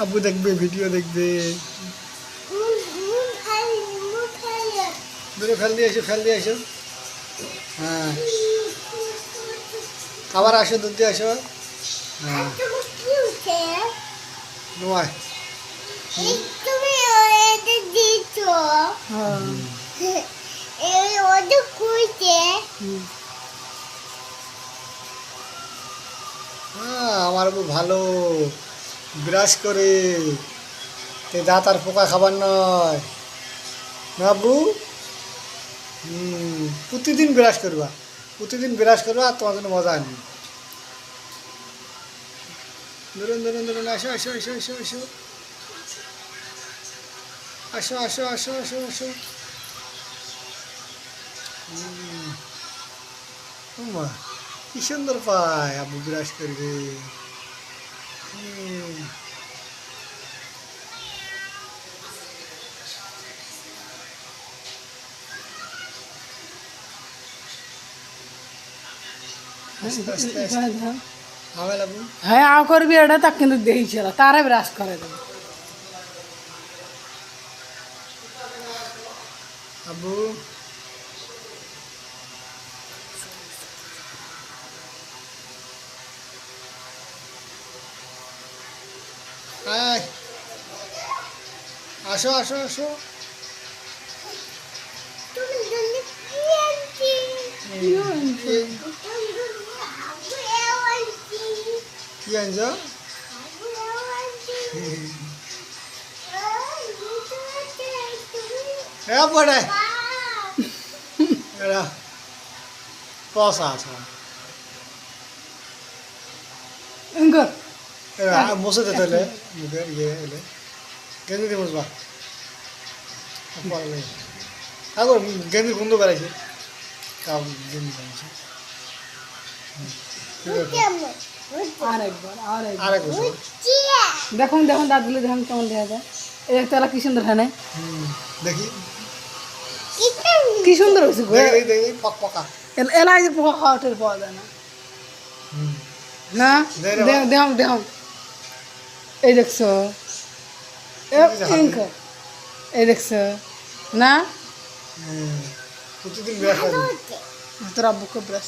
আব্বু দেখবে, ভিডিও দেখবে। দূরে ফেল দিয়ে এসো, ফেল দিয়ে এসো। হ্যাঁ, আবার আসো, দুধ দিয়ে আসো। হ্যাঁ, নয়। হ্যাঁ, আমার আব্বু ভালো ব্রাশ করে। দাঁত আর পোকা খাবার নয় না আব্বু। প্রতিদিন ব্রাশ করবা, প্রতিদিন ব্রাশ করবা, আর তোমার জন্য মজা আনবি। ধরুন ধরুন ধরুন, আসো আসো আসো আসো আসো আসো আসো আসো আসো আসো। মা, কি সুন্দর পায় আব্বু ব্রাশ করবে। আস্তে আস্তে আস্তে। হবে আব্বু। হ্যাঁ আও করবি এটা তা কিন্তু দেখছিল তারে ব্রাশ করে দেবে আব্বু, আয়, আসো আসো আসো। কি আনছো? হ্যাঁ পড়ে এরা পসা আছে। ইঙ্গর মুছে দিতে হলে মুখের ইয়ে এলে গেঞ্জি দিয়ে মুছবা। আগর গেঞ্জি গন্ধ বেড়াইছে, কাউ গেঞ্জি বানিয়েছে। আরেকবার আরেকবার আরেক বছর। দেখুন দেখুন দাঁত দিলে দেখুন কেমন দেখা যায় এই একটা কি সুন্দর হ্যাঁ দেখি কি সুন্দর হয়েছে গো দেখি দেখি পক পকা। এলাই যে পোকা খাওয়া টের পাওয়া যায় না না দেহম দেহম এই দেখছো ইঙ্কর এই দেখছো না প্রতিদিন ব্রাশ করবি। তোর আব্বুকে ব্রাশ